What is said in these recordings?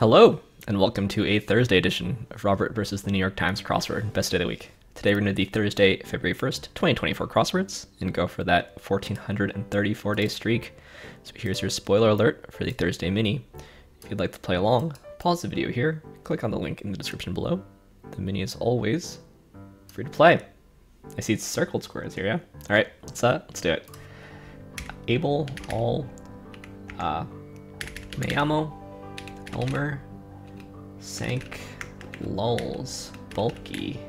Hello, and welcome to a Thursday edition of Robert versus the New York Times Crossword, best day of the week. Today we're going to do the Thursday, February 1st, 2024 crosswords, and go for that 1,434-day streak. So here's your spoiler alert for the Thursday mini. If you'd like to play along, pause the video here, click on the link in the description below. The mini is always free to play. I see it's circled squares here, yeah? Alright, let's do it. Able, all, Mayamo, Elmer, Sank, Lulls, Bulky,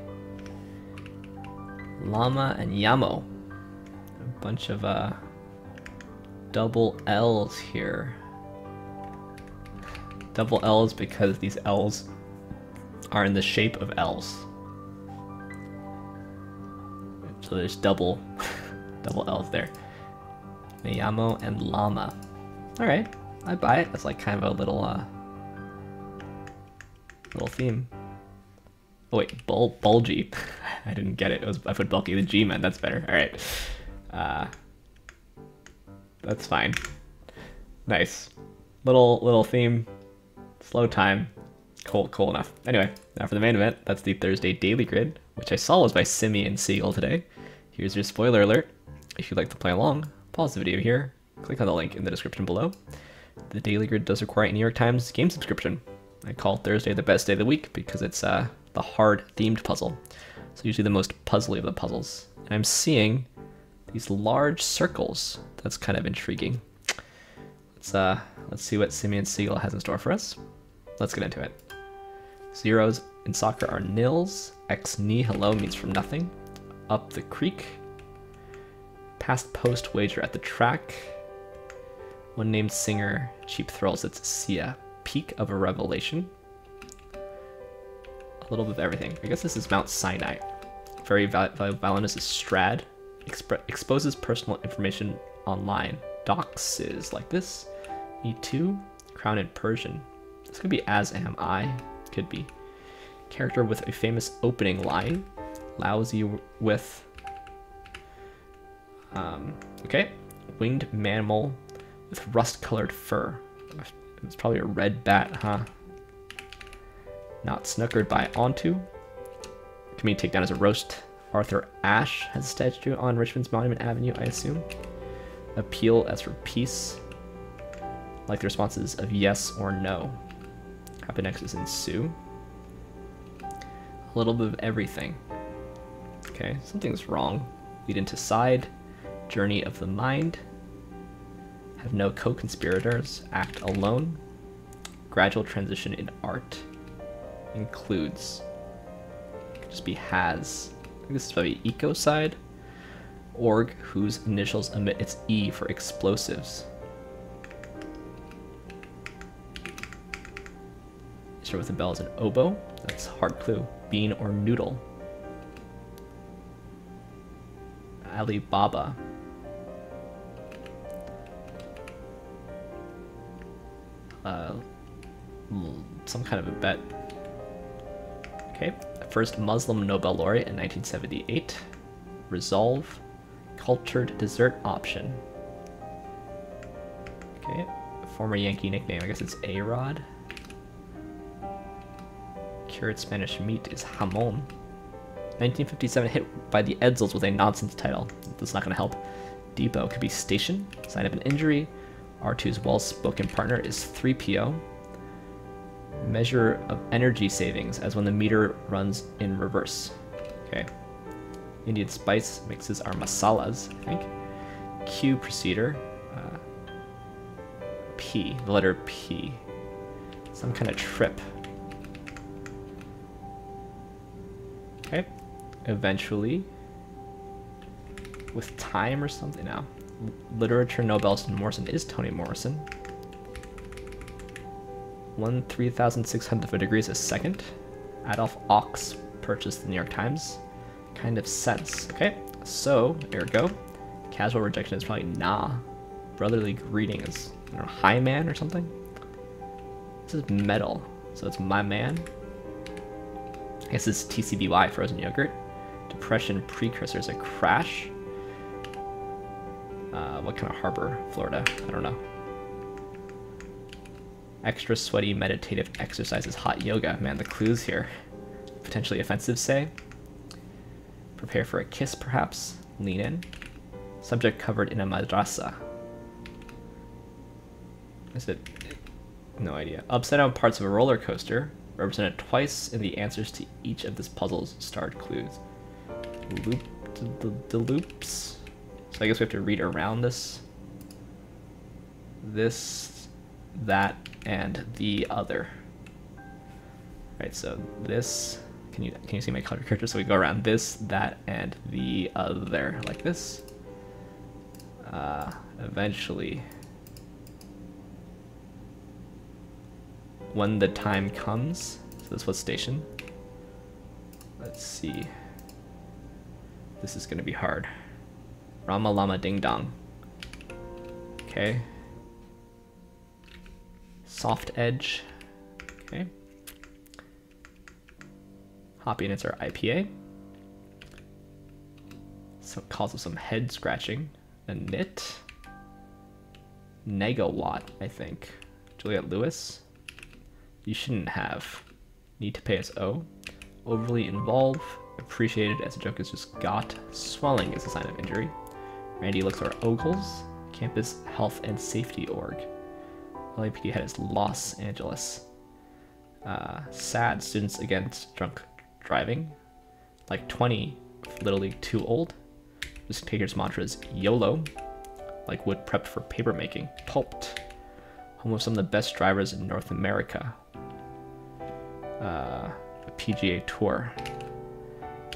Llama, and Yamo. A bunch of double L's here. Double L's because these L's are in the shape of L's. So there's double L's there. Mayamo and Llama. Alright, I buy it. That's like kind of a little theme. Oh wait, bulgy. I didn't get it. I put bulky. The G man. That's better. All right. That's fine. Nice. Little theme. Slow time. Cool enough. Anyway, now for the main event. That's the Thursday daily grid, which I saw was by Simeon Siegel today. Here's your spoiler alert. If you'd like to play along, pause the video here. Click on the link in the description below. The daily grid does require a New York Times game subscription. I call Thursday the best day of the week because it's the hard themed puzzle. So usually the most puzzly of the puzzles. And I'm seeing these large circles. That's kind of intriguing. Let's see what Simeon Siegel has in store for us. Let's get into it. Zeros in soccer are nils. Ex ni hello means from nothing. Up the creek. Past post wager at the track. One named singer, cheap thrills, it's Sia. Peak of a revelation. A little bit of everything. I guess this is Mount Sinai. Very violent is Strad. Exposes personal information online. Doxes like this. Me too. Crown in Persian. This could be as am I. Could be. Character with a famous opening line. Lousy with... okay. Winged mammal with rust-colored fur. It's probably a red bat, huh? Not snookered by onto. Can be taken down as a roast. Arthur Ashe has a statue on Richmond's Monument Avenue, I assume. Appeal as for peace. Like the responses of yes or no. Happen next is ensue. A little bit of everything. Okay, something's wrong. Lead into side. Journey of the mind. Have no co-conspirators. Act alone. Gradual transition in art. Includes. Could just be has. I think this is probably eco side. Org whose initials emit its E for explosives. Start with the bell as an oboe. That's hard clue. Bean or noodle. Alibaba. Some kind of a bet. Okay, first Muslim Nobel laureate in 1978. Resolve, cultured dessert option. Okay, former Yankee nickname, I guess it's A-Rod. Cured Spanish meat is jamon. 1957 hit by the Edsels with a nonsense title. That's not going to help. Depot could be station, sign of an injury. R2's well-spoken partner is 3PO. Measure of energy savings as when the meter runs in reverse. Okay. Indian spice mixes are masalas, I think. Q procedure. P, the letter P. Some kind of trip. Okay. Eventually. With time or something now. Literature Nobelist Morrison is Toni Morrison. 1/3600th of a degree is a second. Adolf Ochs purchased the New York Times. Kind of sense. Okay, so there we go. Casual rejection is probably nah. Brotherly greeting is, I don't know, hi man or something. This is metal, so it's my man. I guess it's TCBY, frozen yogurt. Depression precursor is a crash. What kind of harbor? Florida. I don't know. Extra sweaty meditative exercises, hot yoga. Man, the clues here. Potentially offensive, say. Prepare for a kiss, perhaps. Lean in. Subject covered in a madrasa. Is it? No idea. Upside down parts of a roller coaster, represented twice in the answers to each of this puzzle's starred clues. The loops. So I guess we have to read around this. This, that, and the other. Right, so this, can you see my color character? So we go around this, that, and the other, like this. Eventually, when the time comes, so this was station. Let's see. This is gonna be hard. Rama Lama Ding Dong. Okay. Soft Edge. Okay. Hoppiness or IPA. So causes some head scratching. A knit. Negawatt, I think. Juliette Lewis. You shouldn't have. Need to pay us O. Overly involved. Appreciated as a joke is just got. Swelling is a sign of injury. Randy looks for Ogles. Campus Health and Safety Org. LAPD head is Los Angeles. Sad students against drunk driving. Like 20, Little League too old. Risk takers mantra is YOLO. Like wood prepped for paper making. Pulped. Home of some of the best drivers in North America. A PGA Tour.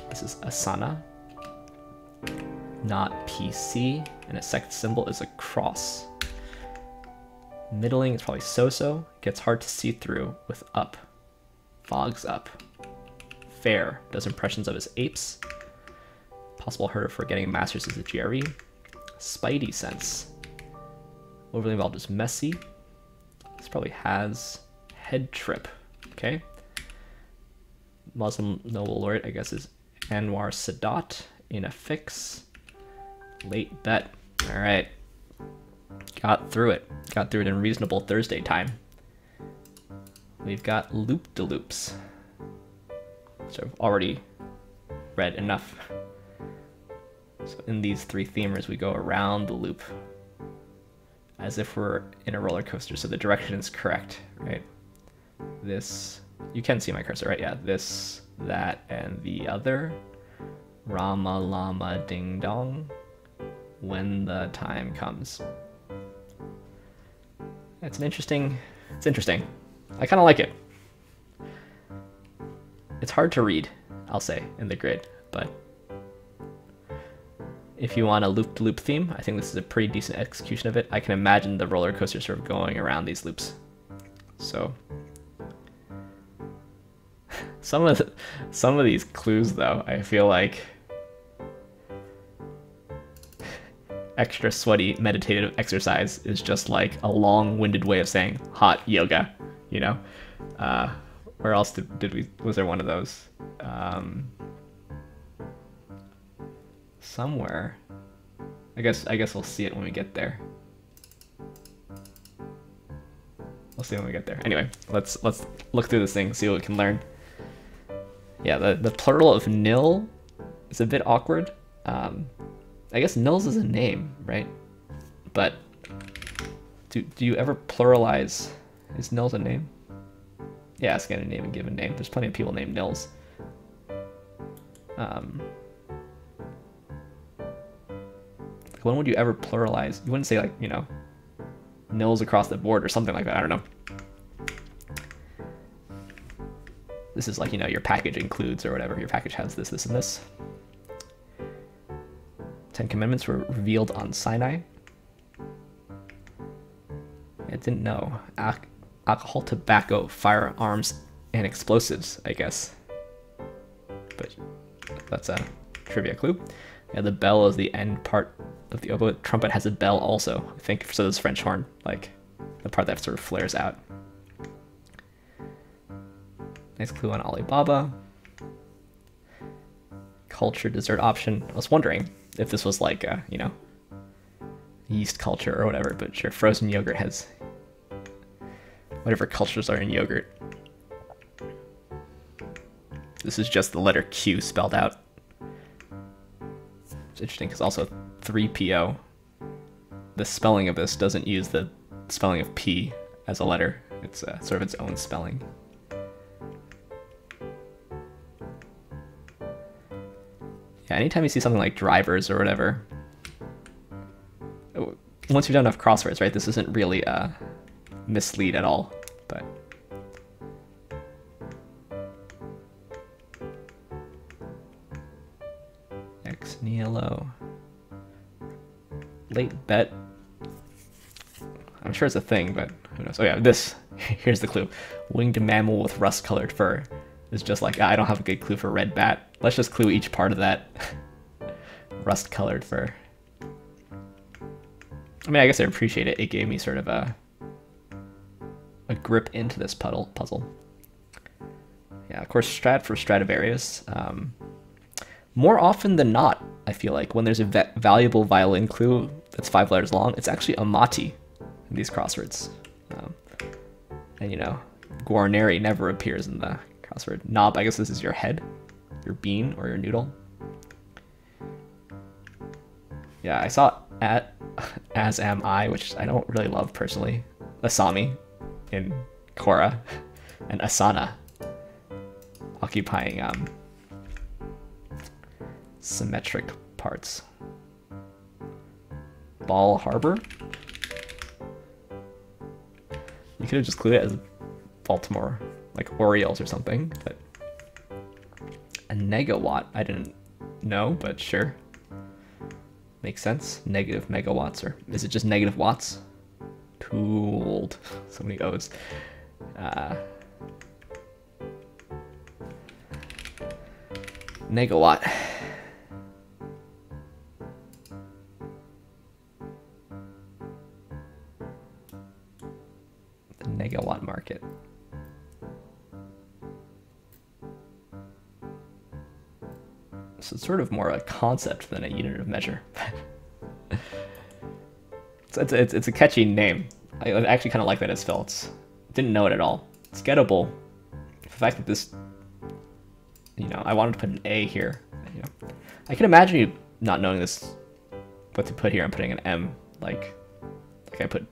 This is Asana. Not PC. And a second symbol is a cross. Middling is probably so-so. Gets hard to see through with up. Fogs up. Fair. Does impressions of his apes. Possible hurdle for getting a master's is a GRE. Spidey sense. Overly involved is messy. This probably has head trip. Okay. Muslim Nobel laureate, I guess, is Anwar Sadat. In a fix. Late bet. All right. Got through it. Got through it in reasonable Thursday time. We've got loop-de-loops. So I've already read enough. So in these three themers, we go around the loop as if we're in a roller coaster. So the direction is correct, right? This, you can see my cursor, right? Yeah, this, that, and the other. Rama Lama Ding Dong. When the time comes. It's interesting. I kind of like it. It's hard to read, I'll say, in the grid, but if you want a loop-to-loop theme, I think this is a pretty decent execution of it. I can imagine the roller coaster sort of going around these loops. So some of these clues, though, I feel like extra sweaty meditative exercise is just like a long-winded way of saying hot yoga, you know? Where else did we, was there one of those? Somewhere. I guess we'll see it when we get there. We'll see when we get there. Anyway, let's look through this thing, see what we can learn. Yeah, the plural of nil is a bit awkward. I guess nils is a name, right? But do you ever pluralize? Is nils a name? Yeah, it's gonna name and give a name. There's plenty of people named nils. When would you ever pluralize? You wouldn't say, like, you know, nils across the board or something like that. I don't know. This is like, you know, your package includes or whatever. Your package has this, this, and this. 10 Commandments were revealed on Sinai. I didn't know. Alcohol, tobacco, firearms, and explosives, I guess. But that's a trivia clue. Yeah, the bell is the end part of the oboe. Trumpet has a bell also, I think, so does French horn, like the part that sort of flares out. Nice clue on Alibaba. Culture dessert option. I was wondering if this was like a, you know, yeast culture or whatever, but sure, frozen yogurt has whatever cultures are in yogurt. This is just the letter Q spelled out. It's interesting because also 3PO, the spelling of this doesn't use the spelling of P as a letter. It's sort of its own spelling. Yeah, anytime you see something like drivers or whatever, once you've done enough crosswords, right, this isn't really mislead at all, but ex nihilo. Late bet. I'm sure it's a thing, but who knows? Oh yeah, this. Here's the clue. Winged mammal with rust-colored fur. It's just like, I don't have a good clue for red bat. Let's just clue each part of that. Rust-colored fur. I mean, I guess I appreciate it. It gave me sort of a grip into this puzzle. Yeah, of course, Strat for Stradivarius. More often than not, I feel like, when there's a valuable violin clue that's 5 letters long, it's actually Amati in these crosswords. And you know, Guarneri never appears in the crossword. Knob, I guess this is your head, your bean, or your noodle. Yeah, I saw As Am I, which I don't really love personally. Asami in Korra, and Asana occupying symmetric parts. Ball Harbor? You could have just clued it as Baltimore, like Orioles or something, but a negawatt, I didn't know, but sure. Makes sense. Negative megawatts, or is it just negative watts? Too old. So many O's. Negawatt. The negawatt market. So it's sort of more a concept than a unit of measure. It's a catchy name. I actually kind of like that as spelled. Didn't know it at all. It's gettable. The fact that this, you know, I wanted to put an A here. You know, I can imagine you not knowing this, what to put here. I'm putting an M, like I put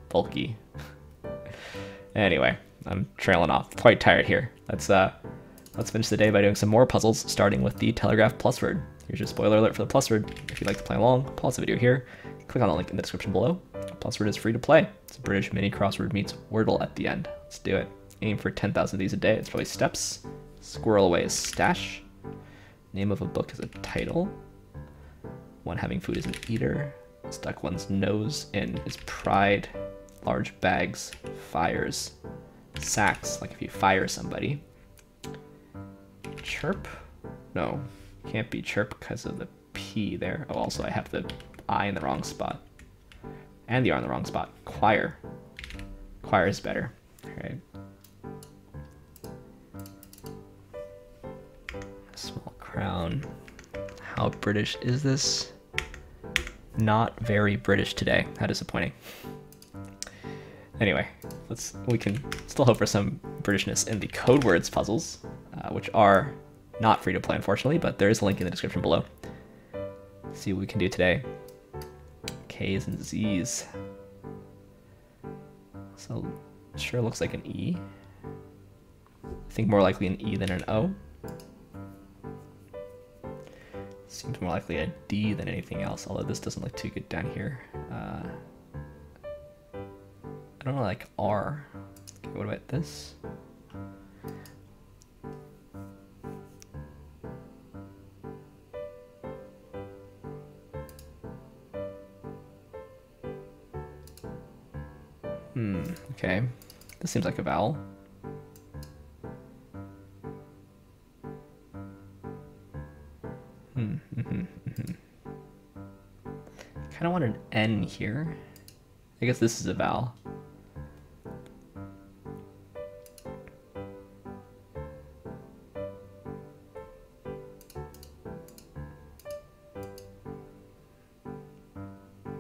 bulky. Anyway, I'm trailing off. Quite tired here. Let's finish the day by doing some more puzzles, starting with the Telegraph Plusword. Here's your spoiler alert for the Plusword. If you'd like to play along, pause the video here, click on the link in the description below. Plusword is free to play. It's a British mini crossword meets Wordle at the end. Let's do it. Aim for 10,000 of these a day. It's probably steps. Squirrel away is stash. Name of a book is a title. One having food is an eater. Stuck one's nose in is pride. Large bags, fires. Sacks, like if you fire somebody. Chirp? No, can't be chirp because of the P there. Oh, also I have the I in the wrong spot. And the R in the wrong spot. Choir. Choir is better. Alright. Small crown. How British is this? Not very British today. How disappointing. Anyway, we can still hope for some Britishness in the Codewords puzzles, which are not free to play, unfortunately, but there is a link in the description below. Let's see what we can do today. K's and Z's. So, sure looks like an E. I think more likely an E than an O. Seems more likely a D than anything else, although this doesn't look too good down here. I don't know, like R. Okay, what about this? Okay. This seems like a vowel. Kind of want an N here. I guess this is a vowel.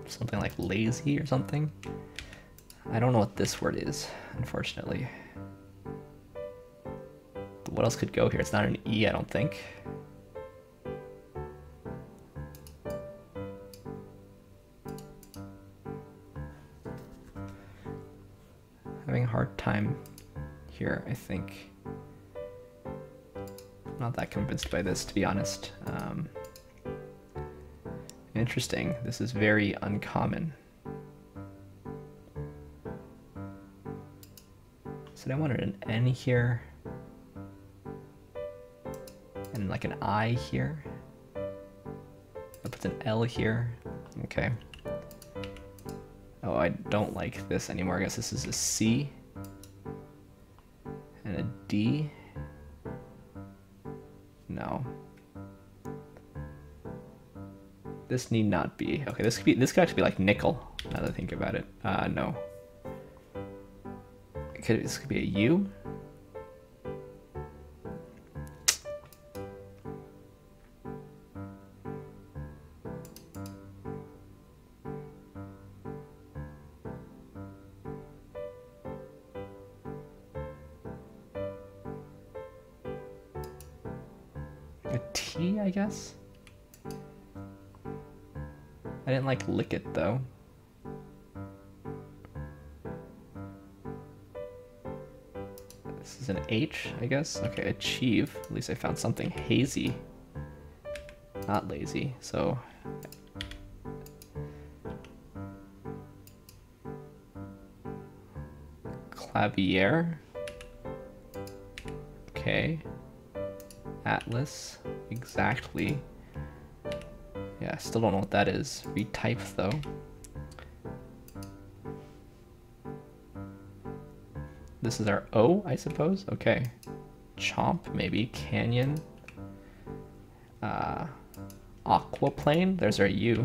Something like lazy or something. I don't know what this word is, unfortunately. What else could go here? It's not an E, I don't think. Having a hard time here, I think. Not that convinced by this, to be honest. Interesting. This is very uncommon. So I wanted an N here. And like an I here. That puts an L here. Okay. Oh, I don't like this anymore. I guess this is a C. And a D. No. This need not be. Okay, this could actually be like nickel, now that I think about it. No. This could be a U. A T, I guess? I didn't like lick it though. This is an H, I guess. Okay, achieve. At least I found something hazy. Not lazy, so. Clavier. Okay. Atlas. Exactly. Yeah, I still don't know what that is. Retype though. This is our O, I suppose. Okay. Chomp, maybe. Canyon. Aquaplane. There's our U.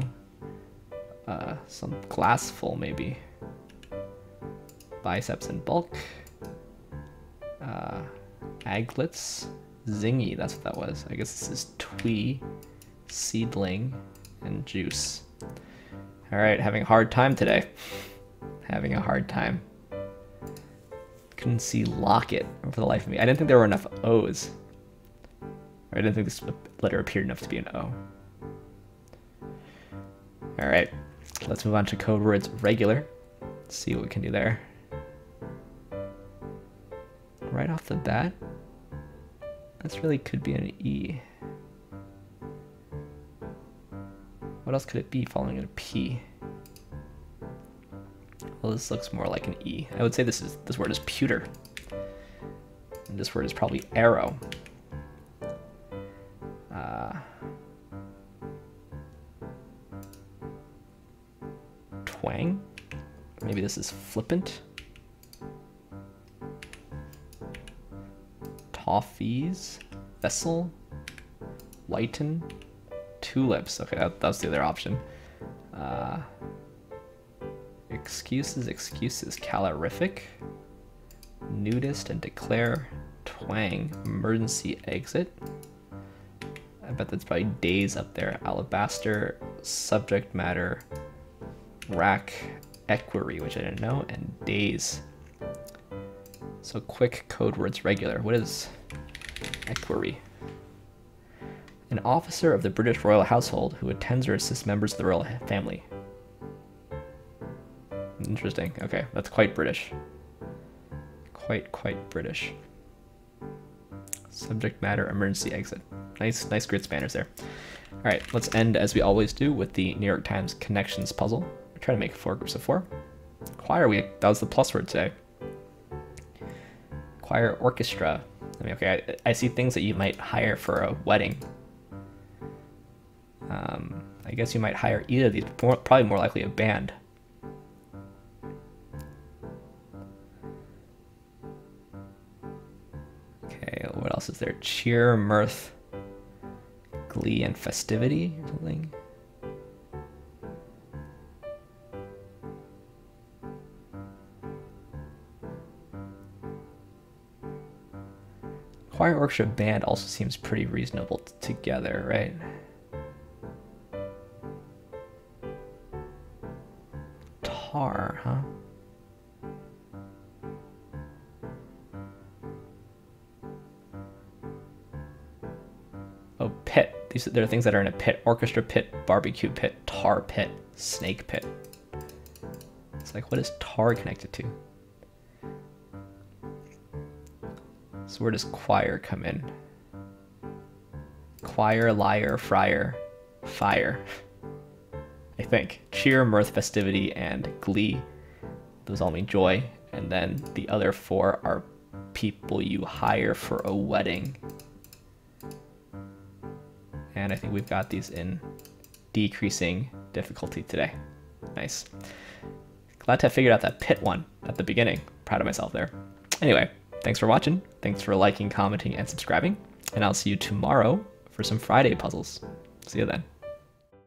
Some glassful, maybe. Biceps and bulk. Aglets. Zingy, that's what that was. I guess this is twee, seedling, and juice. Alright, having a hard time today. Having a hard time. Couldn't see locket for the life of me. I didn't think there were enough O's. Or I didn't think this letter appeared enough to be an O. Alright, let's move on to code words regular. Let's see what we can do there. Right off the bat, this really could be an E. What else could it be following a P? Well, this looks more like an E. I would say this word is pewter. And this word is probably arrow. Twang. Maybe this is flippant. Toffees. Vessel. Whiten. Tulips. Okay, that's the other option. Excuses. Calorific. Nudist and declare. Twang. Emergency exit. I bet that's probably days up there. Alabaster. Subject matter. Rack. Equerry, which I didn't know. And days. So quick code words regular. What is equerry? An officer of the British royal household who attends or assists members of the royal family. Interesting. Okay, that's quite British. Quite British. Subject matter, emergency exit. Nice grid spanners there. All right, let's end as we always do with the New York Times connections puzzle. We're trying to make 4 groups of 4. Choir week. That was the plus word today. Choir orchestra. I mean, okay, I see things that you might hire for a wedding. I guess you might hire either of these, but probably more likely a band. Okay, what else is there? Cheer, mirth, glee, and festivity or something. Choir, orchestra, band also seems pretty reasonable together, right? Tar, huh? there are things that are in a pit: orchestra pit, barbecue pit, tar pit, snake pit. It's like, what is tar connected to? So where does choir come in? Choir, lyre, friar, fire. I think. Cheer, mirth, festivity, and glee. Those all mean joy. And then the other four are people you hire for a wedding. And I think we've got these in decreasing difficulty today. Nice. Glad to have figured out that pit one at the beginning. Proud of myself there. Anyway, thanks for watching. Thanks for liking, commenting, and subscribing. And I'll see you tomorrow for some Friday puzzles. See you then.